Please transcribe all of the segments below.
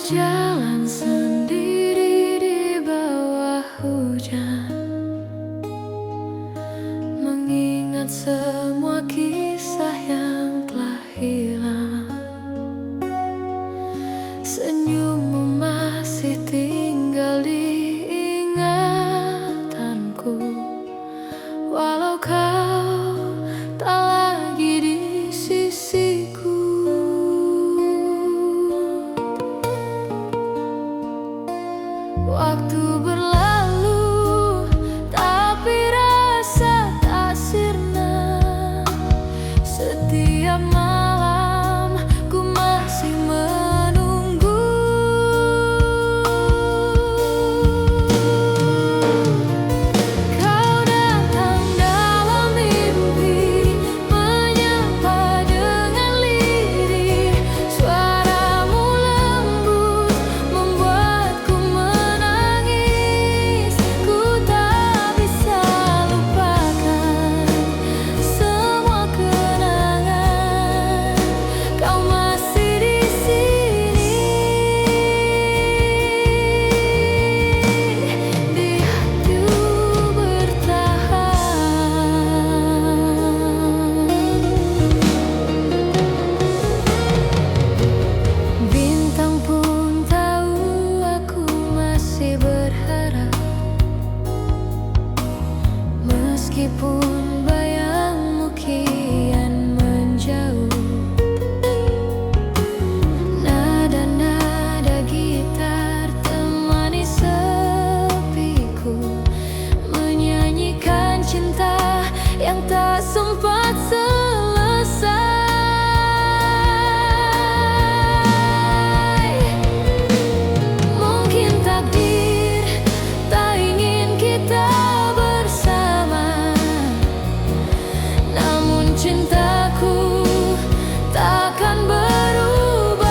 berjalan sendiri di bawah hujan, mengingat semua kisah yang telah hilang. Senyummu masih tinggal di ingatanku, walau kau tak lagi di sisiku. Waktu berlalu, tapi rasa tak sirna. Setiap malam ku masih menunggu. Kau datang dalam mimpi, menyapa dengan lirih. Suaramu lembut membuatku menangis. Ku tak bisa lupakan semua kenangan. Kau masih di sini, di hatiku bertahan. Bintang pun tahu aku masih berharap, meskipun bayangmu kian menjauh. Nada-nada gitar temani sepiku, menyanyikan cinta yang tak sempat selesai. Mungkin takdir tak ingin kita bersama, namun cintaku takkan berubah.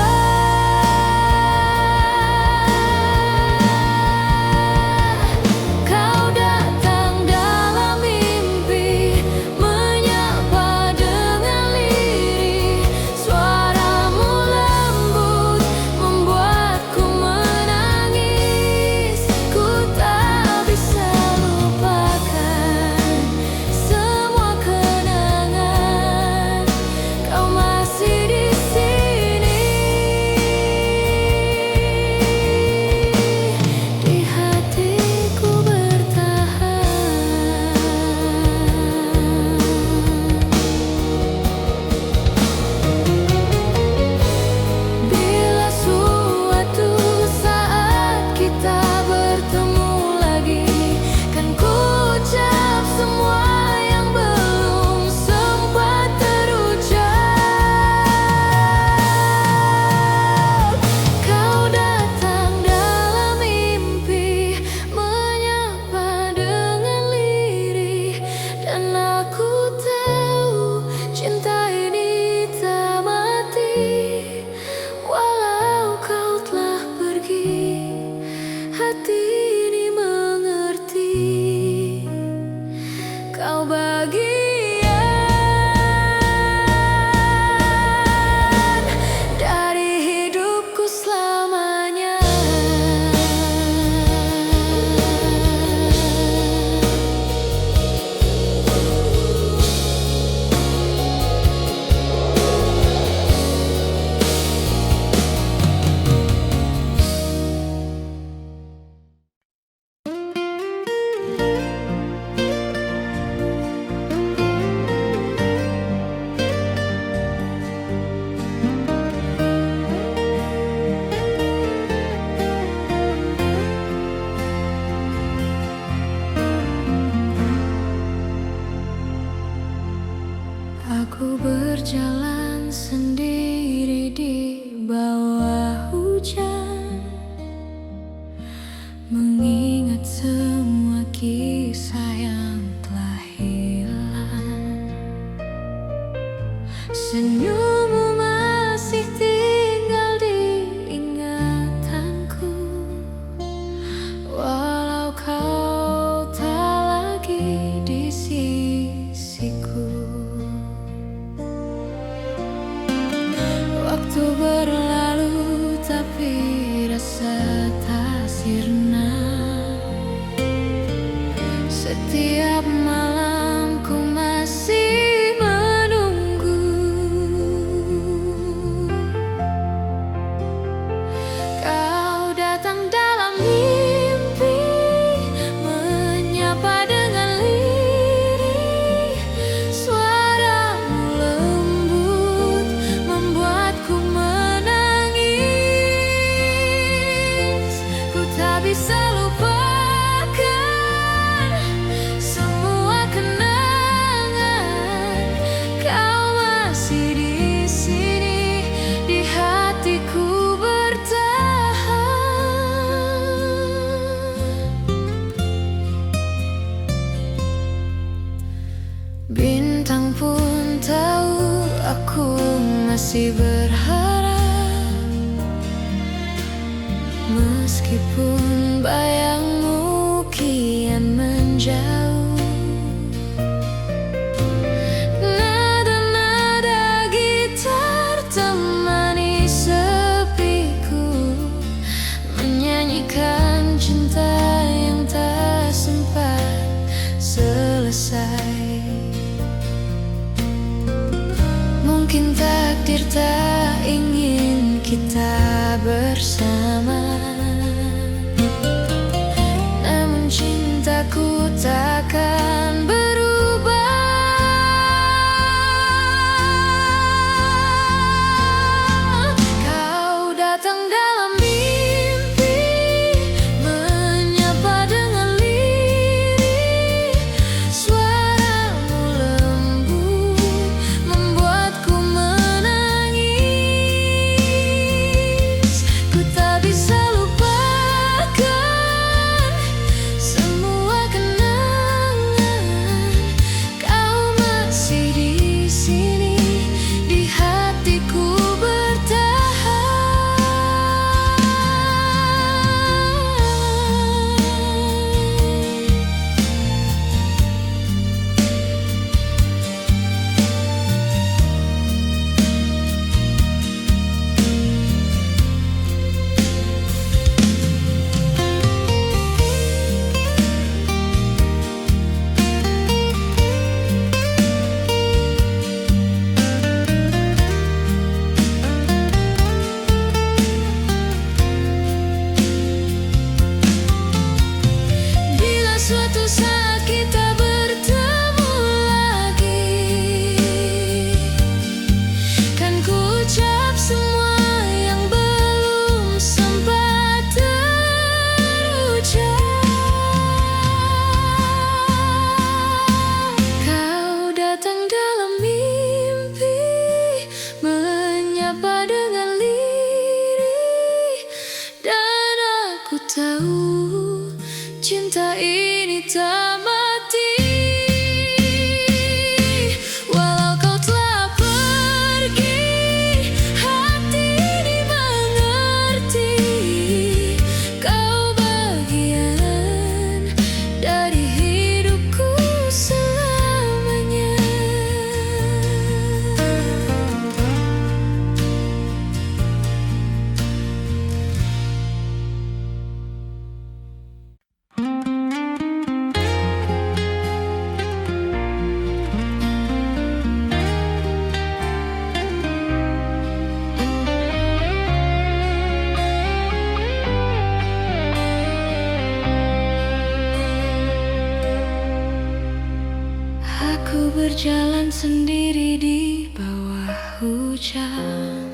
Kau datang dalam mimpi, menyapa dengan lirih. Suaramu lembut membuatku menangis. Ku tak bisa lupakan semua kenangan. Kau masih di sini, di hatiku bertahan. Bila suatu saat kita bertemu lagi, kan ku ucap semua yang belum sempat terucap. Kau datang dalam mimpi, menyapa dengan lirih. Dan aku tahu cinta ini tak mati, walau kau telah pergi. Hati ini mengerti, kau bagian dari hidupku selamanya. Aku berjalan sendiri di bawah hujan, mengingat semua kisah yang telah hilang. Senyummu masih tinggal di ingatanku, walau kau tak lagi di sisiku. Waktu berlalu, tapi masih berharap, meskipun bayangmu kian menjauh. Nada-nada gitar temani sepiku, menyanyikan cinta yang tak sempat selesai. Mungkin takdir tak ingin kita bersama, namun cintaku takkan berubah. Kau datang dalam mimpi, menyapa dengan lirih. Suaramu lembut membuatku menangis. Ku tak bisa lupakan semua kenangan. Kau masih di sini, di hatiku bertahan. Bila suatu saat kita bertemu lagi, kan ku ucap semua yang belum sempat terucap. Kau datang dalam mimpi, menyapa dengan lirih, dan aku tahu cinta ini tak mati. Walau kau telah pergi, hati ini mengerti. Kau bagian dari hidupku selamanya. Aku berjalan sendiri di bawah hujan,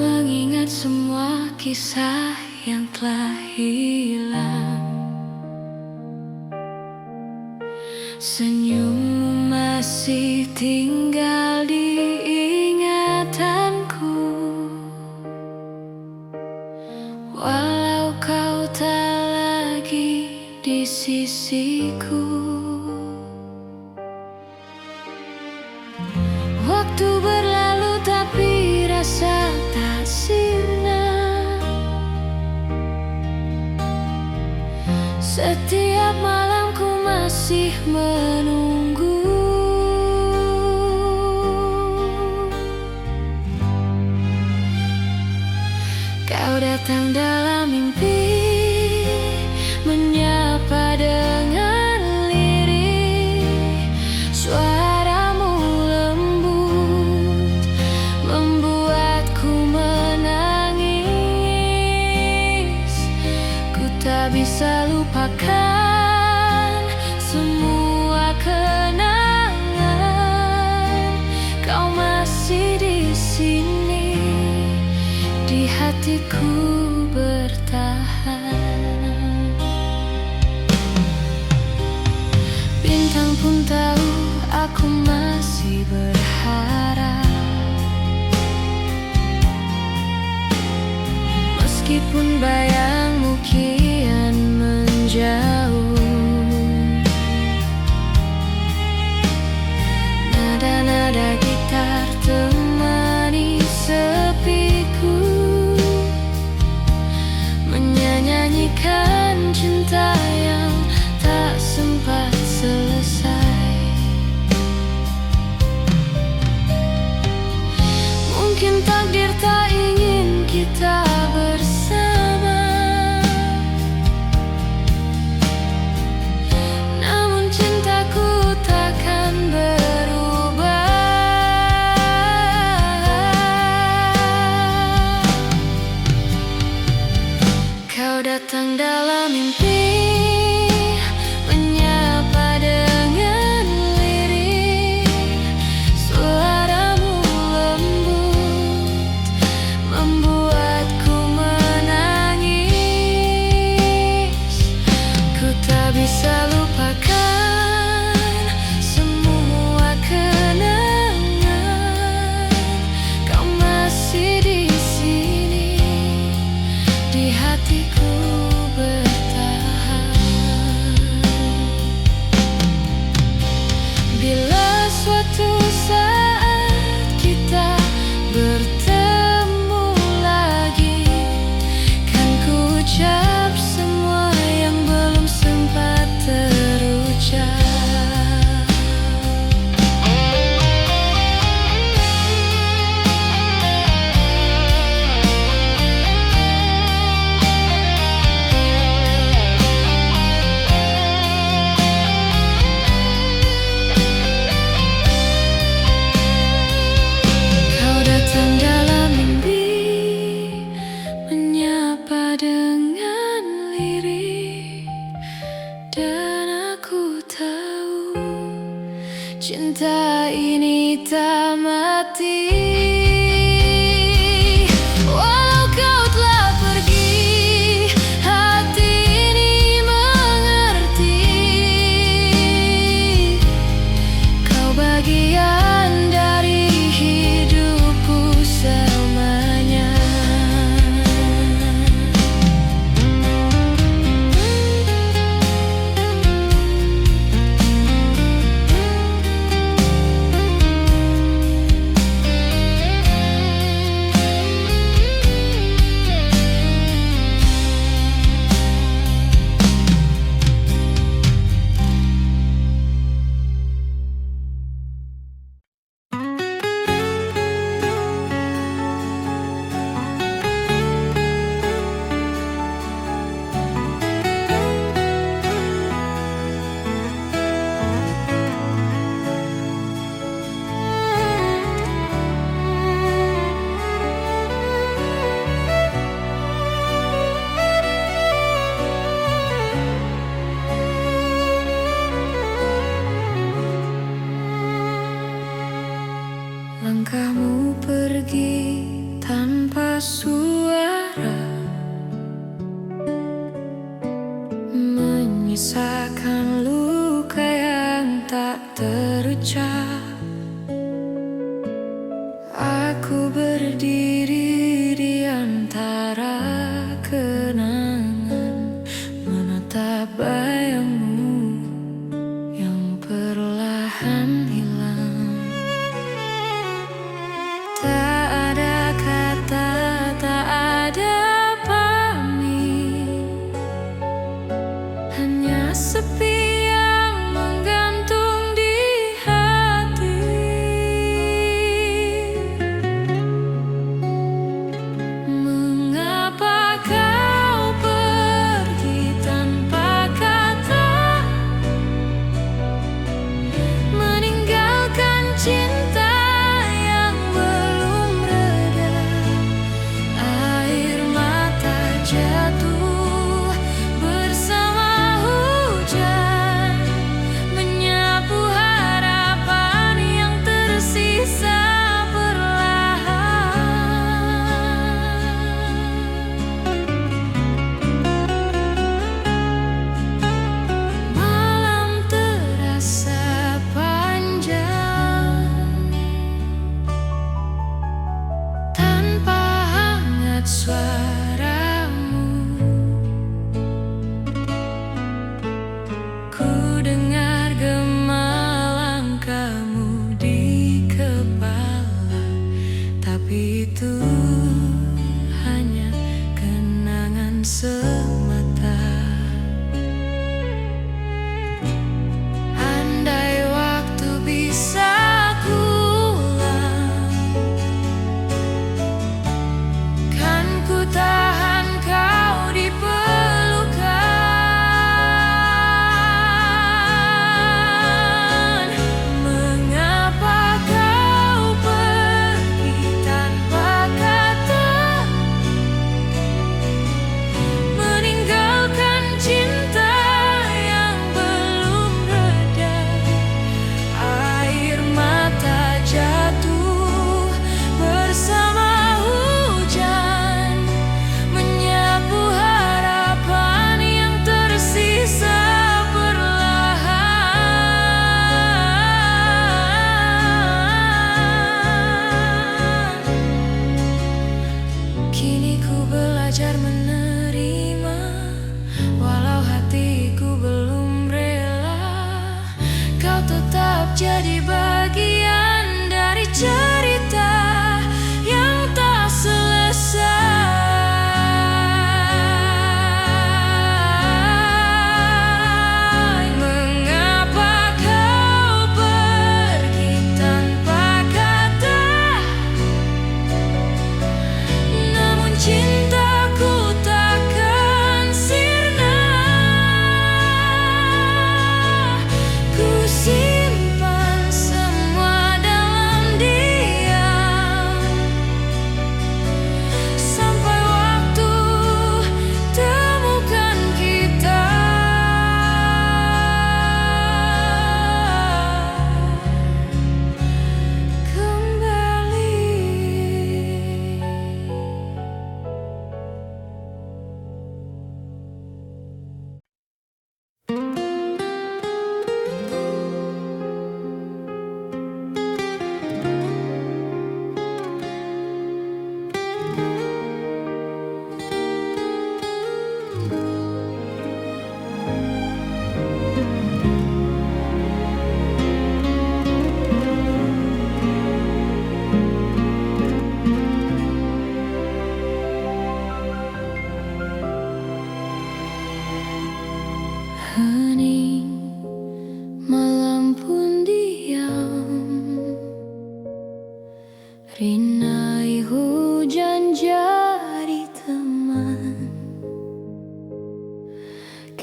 mengingat semua kisah yang telah hilang. Senyummu masih tinggal di ingatanku, walau kau tak lagi di sisiku. Waktu berlalu tapi rasa tak sirna. Setiap malam ku masih menunggu. Kau datang dalam mimpi, menyapa dengan lirih. Suaramu lembut membuatku menangis. Ku tak bisa lupakan semua kenangan. Kau masih di sini, di hatiku bertahan. Bintang pun tahu aku masih berharap, meskipun bayangmu kian menjauh. Nada tak ingin kita bersama. Namun cintaku takkan berubah. Kau datang dalam mimpi, menyapa dengan lirih. Suaramu lembut, membuatku menangis. Ku tak bisa lupakan semua kenangan. Kau masih di sini, di hatiku bertahan. Bila suatu saat kita bertemu lagi, kan ku ucap semua yang belum sempat terucap. Kau datang dalam mimpi, menyapa dengan lirih. Dan aku tahu cinta ini tak mati. Walau kau telah pergi, hati ini mengerti. Kau bagian dari hidupku selamanya. Langkahmu pergi tanpa suara, menyisakan luka yang tak terucap. Aku berdiri di antara kenangan, menatap bayangmu yang perlahan hilang. Tak ada kata, tak ada pamit, hanya sepi yang menggantung di hati. Mengapa kau pergi tanpa kata, meninggalkan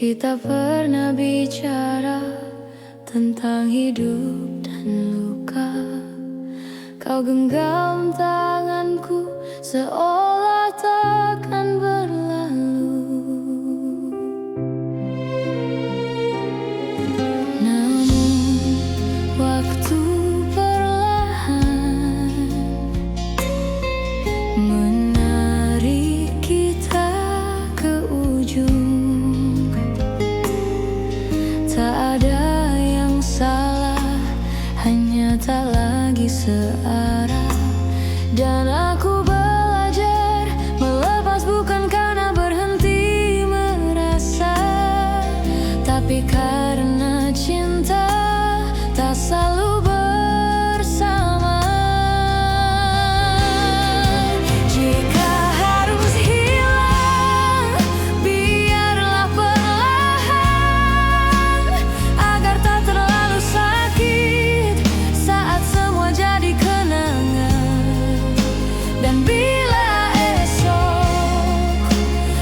Kita pernah bicara tentang hidup dan luka. Kau genggam tanganku seolah takkan berlalu. Namun waktu perlahan menarik kita ke ujung. Tak ada yang salah, hanya tak lagi searah. Dan aku belajar melepas bukan karena berhenti merasa, tapi karena cinta tak selalu bersama. Jika harus hilang, biarlah perlahan, agar tak terlalu sakit saat semua jadi kenangan. Dan bila esok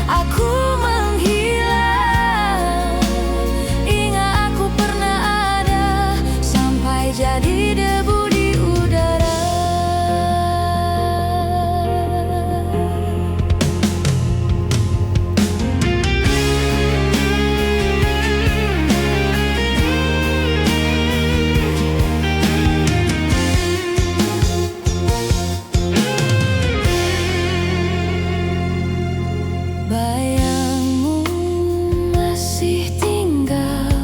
aku menghilang, ingat aku pernah ada sampai jadi debu di udara. Bayangmu masih tinggal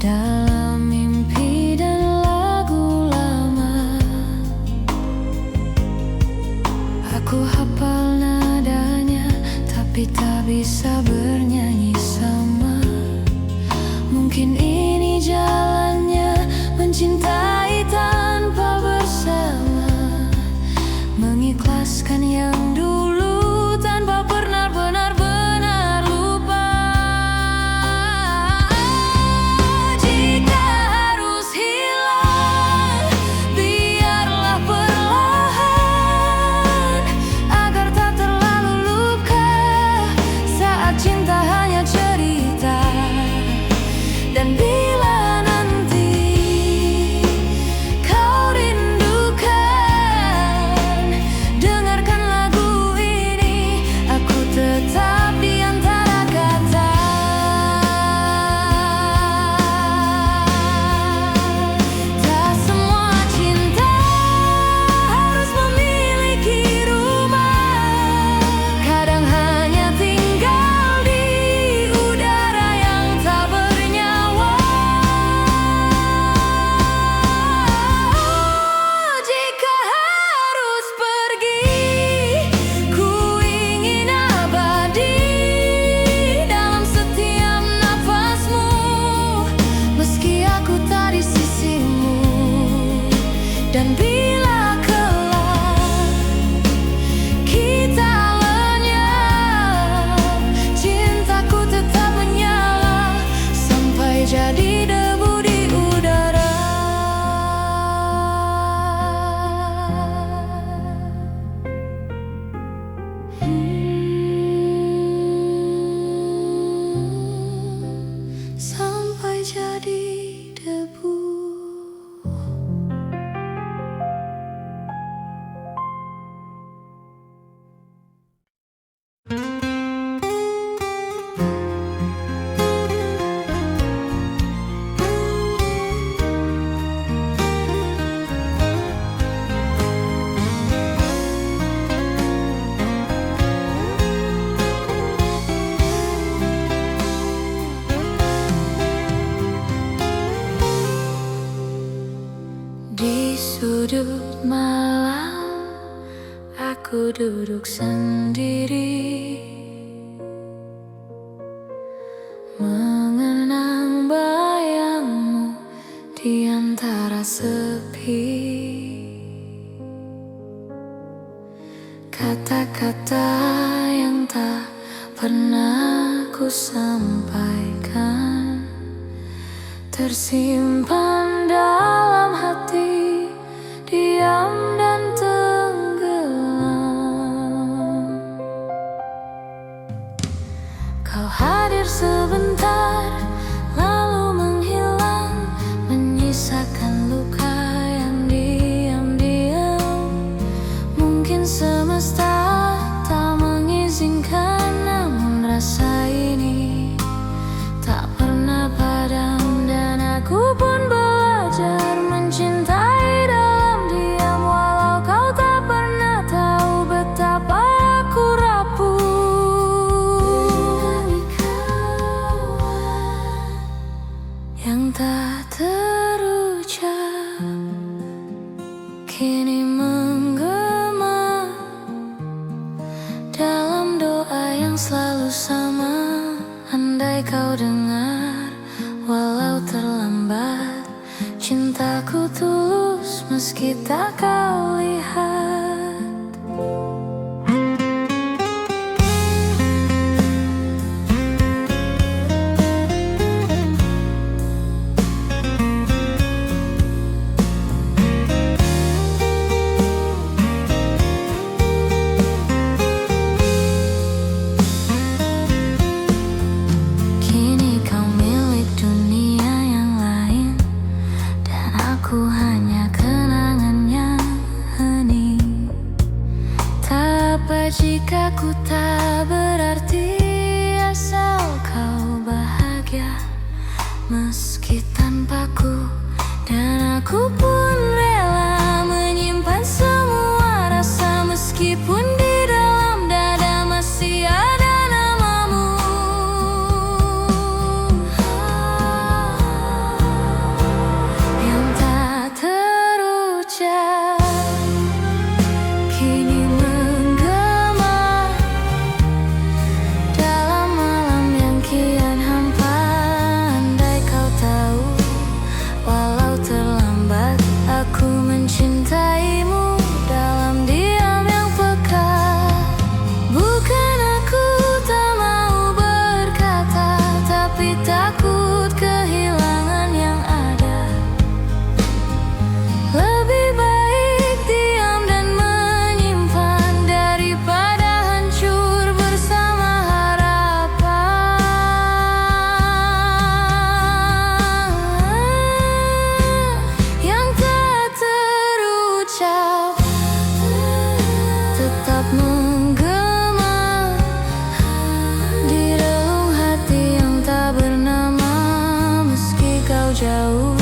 dalam mimpi dan lagu lama. Aku hafal nadanya, tapi tak bisa bernyanyi sama. Mungkin ini jalannya mencintai tanpa bersama, mengikhlaskan yang dulu tanpa pernah benar-benar lupa. Jika harus hilang, biarlah perlahan, agar tak terlalu luka saat cinta hanya cerita. Dan bila nanti kau rindukan, dengarkan lagu ini, aku tetap di antara kata. Tak semua cinta harus memiliki rumah, kadang hanya tinggal di udara yang tak bernyawa. Jika harus pergi, ku ingin abadi dalam setiap nafasmu, meski aku tak di sisimu. Dan bila kelak kita lenyap, cintaku tetap menyala sampai jadi debu di udara. Sampai jadi debu. Di sudut malam, aku duduk sendiri, mengenang bayangmu di antara sepi. Kata-kata yang tak pernah ku sampaikan tersimpan dalam hati, diam dan tenggelam. Rasaku tulus meski tak kau lihat. Kini kau milik dunia yang lain, dan aku hanya kenangannya hening. Tak apa jika ku tak berarti, asal kau bahagia meski tanpaku. Dan aku pun rela menyimpan semua rasa, meskipun di dalam dada masih ada namamu. Yang tak terucap kini menggema dalam malam yang kian hampa. Andai kau tahu, walau terlambat, aku mencintaimu dalam diam yang peka. Bukan aku tak mau berkata, tapi takut kehilangan yang ada. Lebih baik diam dan menyimpan daripada hancur bersama harapan yang tak terucap, tetap menggema di relung hati yang tak bernama. Meski kau jauh,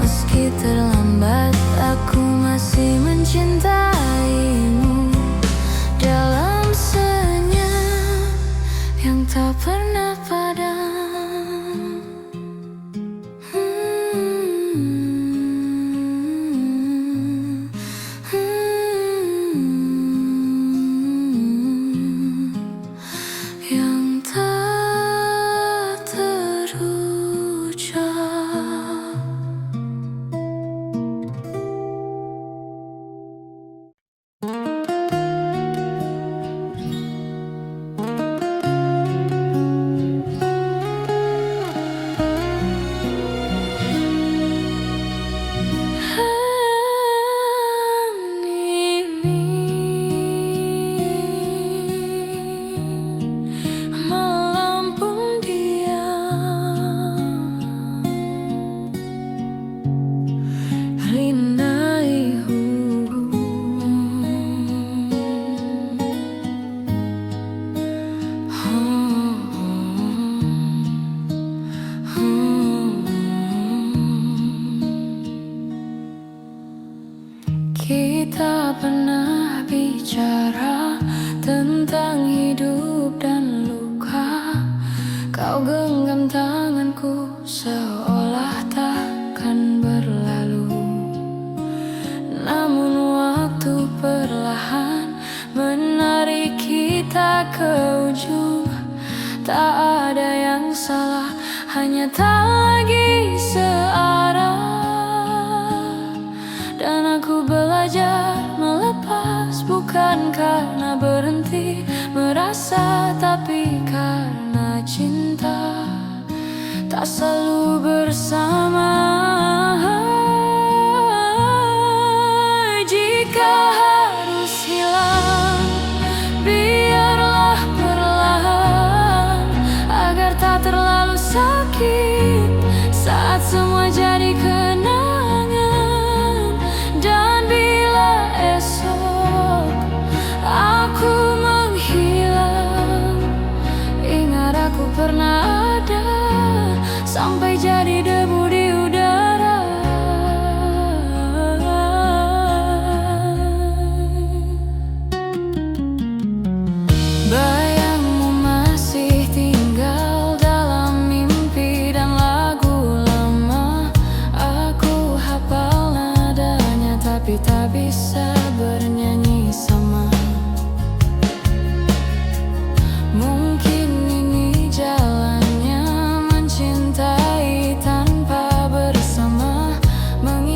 meski terlambat, aku masih mencintaimu dalam senyum yang tak pernah padam. Yang tak terucap. Melampung diam, rindai kita pernah bicara tentang hidup dan luka. Kau genggam tanganku seolah takkan berlalu. Namun waktu perlahan menarik kita ke ujung. Tak ada yang salah, hanya tak lagi searah. Dan aku belajar melepas, bukan karena berhenti merasa, tapi karena cinta tak selalu bersama. Jika harus hilang, biarlah perlahan, agar tak terlalu sakit saat semua jadi kenangan. Dan bila esok aku menghilang, ingat aku pernah ada, sampai jadi debu di udara. Bayangmu masih tinggal dalam mimpi dan lagu lama. Aku hafal nadanya, tapi tak bisa bernyanyi sama. Mungkin ini jalannya mencintai tanpa bersama, mengingat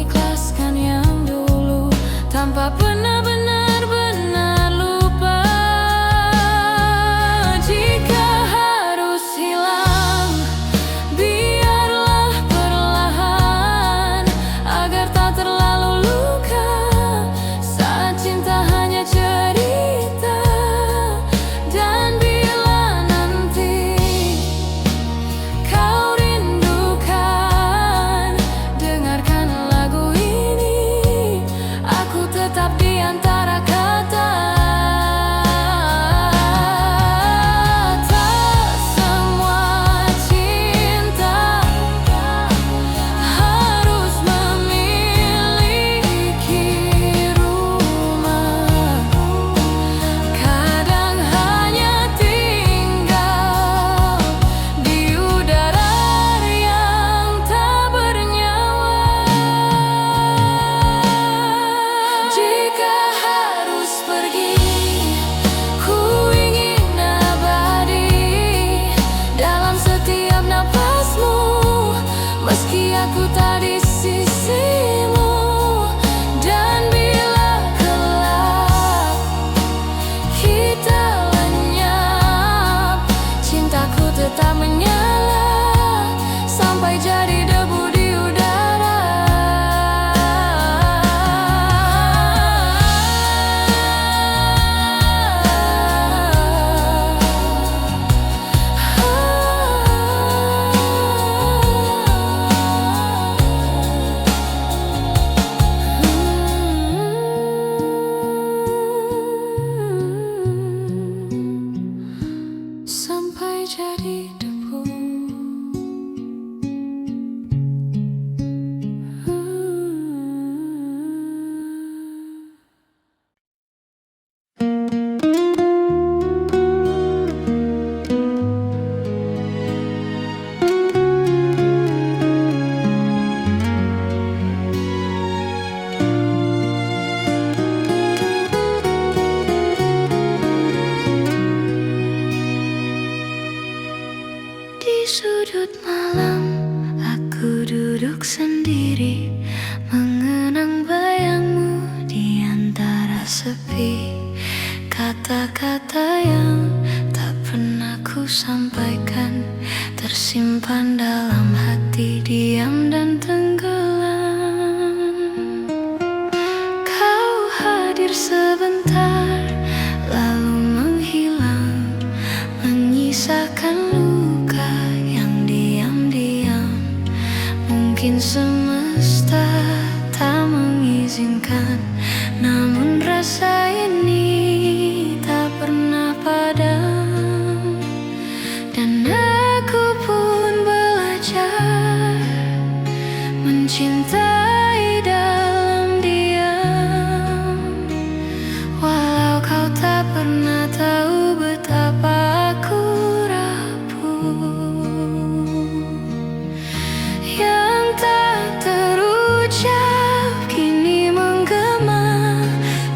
kata-kata yang tak pernah ku sampaikan, tersimpan dalam hati, diam dan tenggelam. Kau hadir sebentar, lalu menghilang, menyisakan luka yang diam-diam. Mungkin semesta tak mengizinkan, namun rasa ini tak pernah padam. Dan aku pun belajar mencintai dalam diam, walau kau tak pernah tahu betapa aku rapuh. Yang tak terucap kini menggema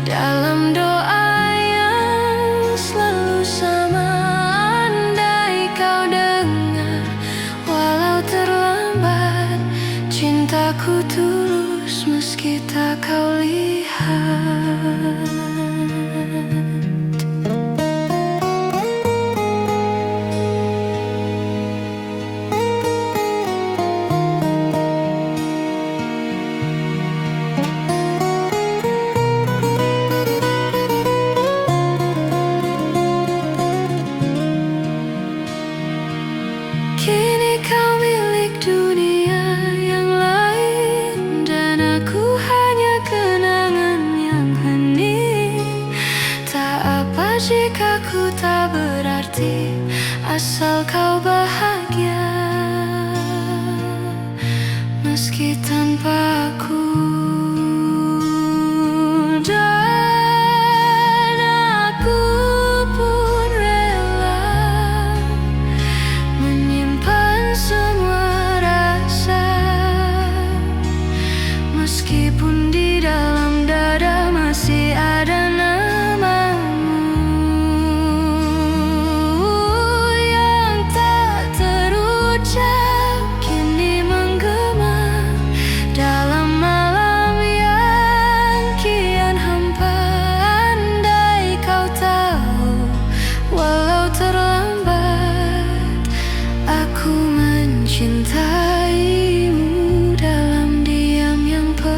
dalam doa yang selalu sama. Andai kau dengar, walau terlambat, cintaku tulus meski tak kau lihat. Kini kau milik dunia yang lain, dan aku hanya kenangan yang hening. Tak apa jika ku tak berarti, asal kau bahagia meski tanpa aku. Dan aku pun rela menyimpan semua rasa, meskipun di dalam dada masih ada namamu. Yang tak terucap kini menggema dalam malam yang kian hampa. Andai kau tahu, walau terlambat, aku mencintaimu dalam diam yang pekat.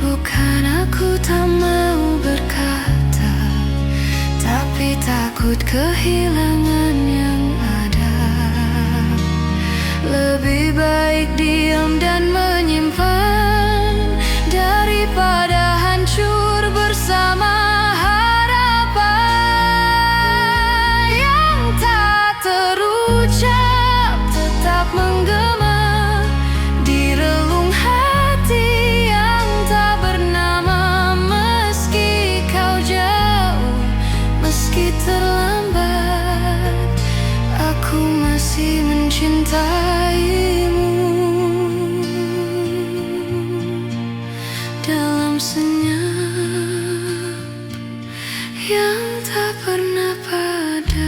Bukan aku tak mau berkata, tapi takut kehilangan yang ada. Lebih baik diam dan menyimpan daripada hancur bersama harapan. Yang tak terucap tetap menggema di relung hati yang tak bernama. Meski kau jauh, meski terlambat, aku masih mencintaimu dalam senyap yang tak pernah padam.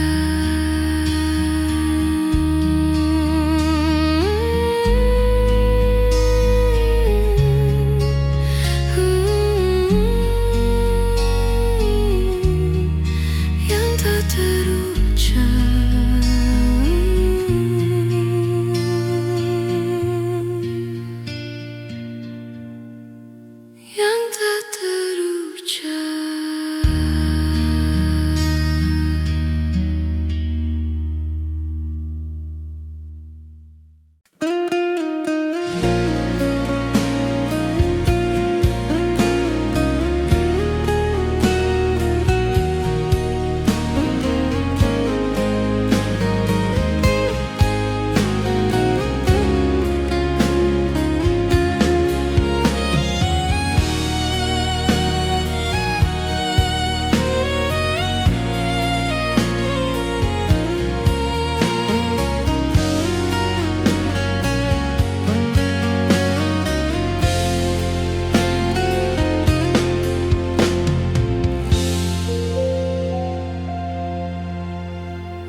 Yang tak terucap, yang tak terucap.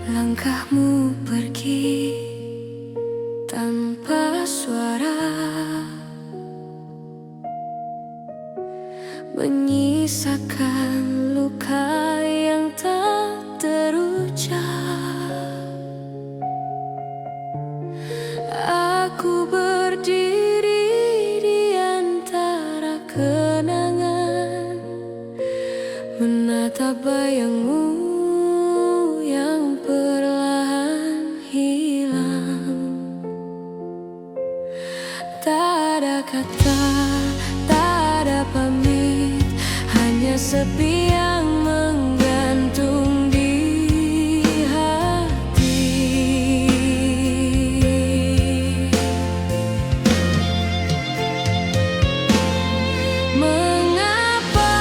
Langkahmu pergi tanpa suara, menyisakan luka yang tak terucap. Aku berdiri di antara kenangan, menatap bayangmu yang perlahan hilang. Tak ada kata, tak ada pamit, hanya sepi yang menggantung di hati. Mengapa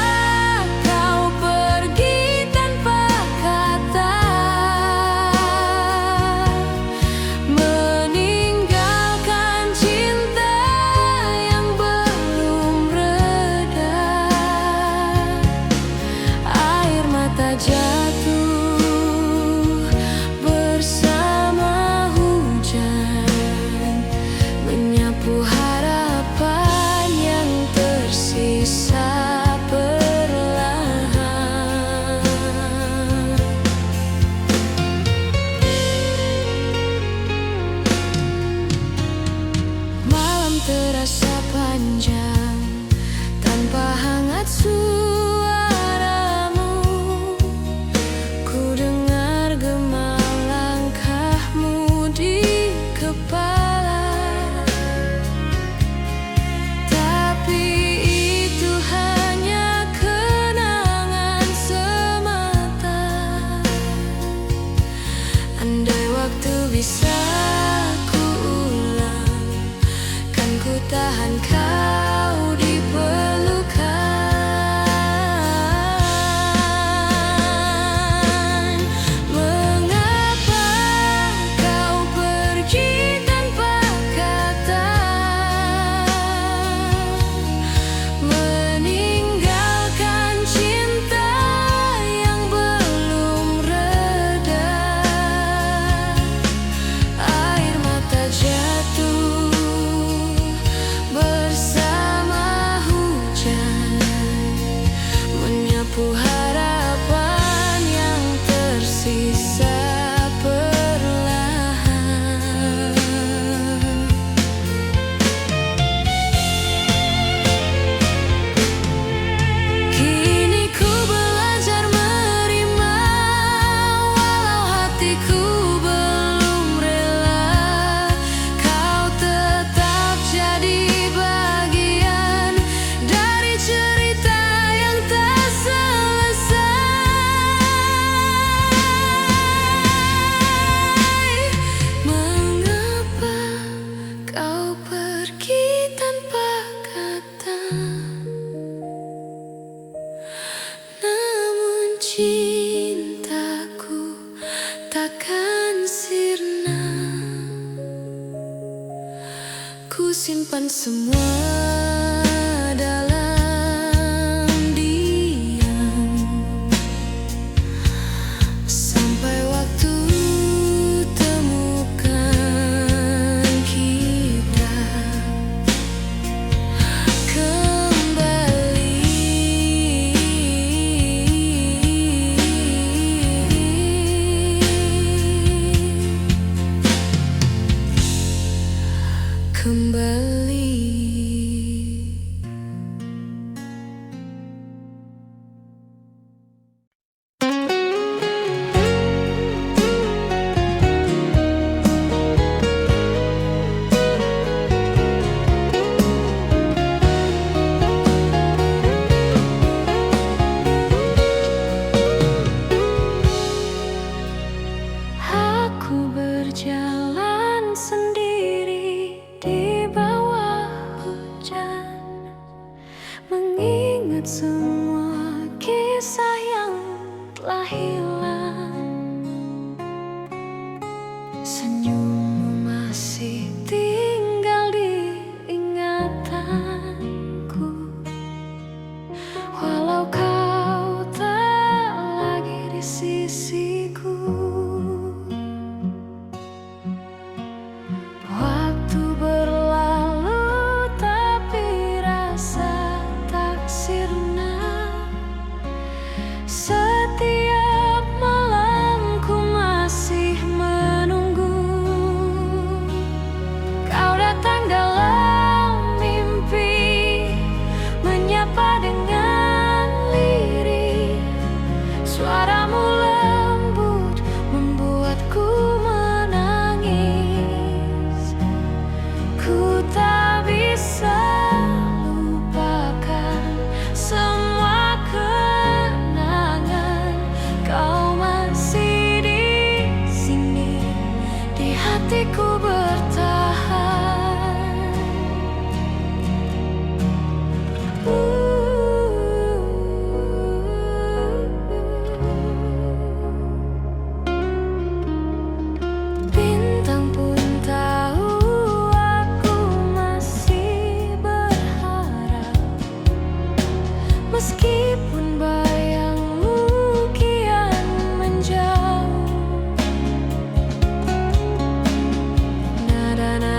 kau pergi tanpa kata, meninggalkan cinta yang belum reda? Air mata jatuh bersama hujan, menyapu harapan yang tersisa perlahan. Malam terasa panjang tanpa hangat suaramu. Ku dengar gema langkahmu di kepala, tapi itu hanya kenangan semata. Andai waktu bisa ku ulang, kan ku tahan kau di pelukan. Mengapa kau pergi tanpa kata, meninggalkan cinta yang belum reda? Air mata jatuh bersama hujan, menyapu harapan yang tersisa perlahan. Kini ku belajar menerima, walau hatiku belum rela. Kau tetap jadi bagian dari cerita yang tak selesai. Mengapa kau pergi tanpa kata, namun cintaku takkan sirna. Ku simpan semua dalam diam, sampai waktu temukan kita kembali. Aku berjalan sendiri di bawah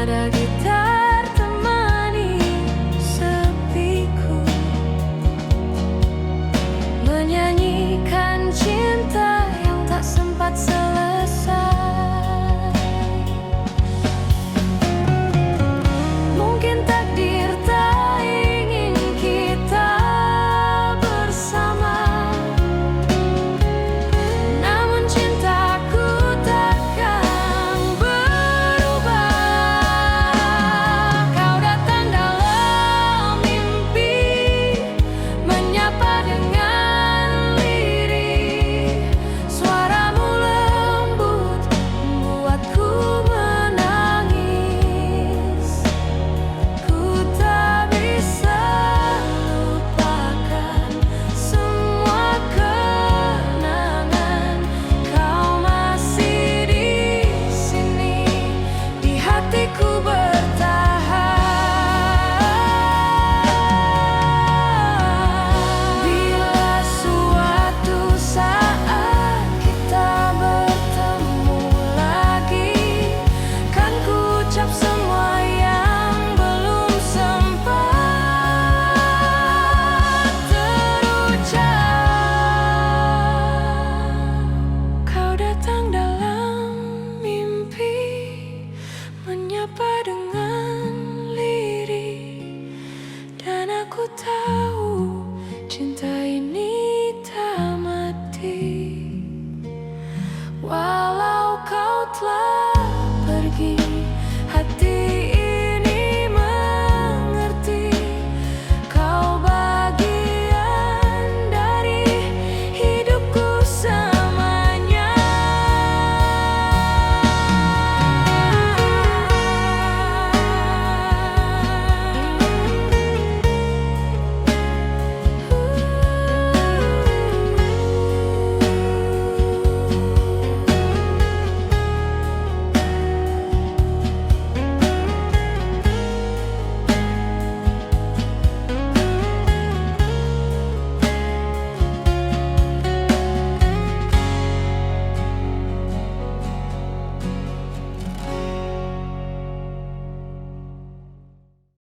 ada di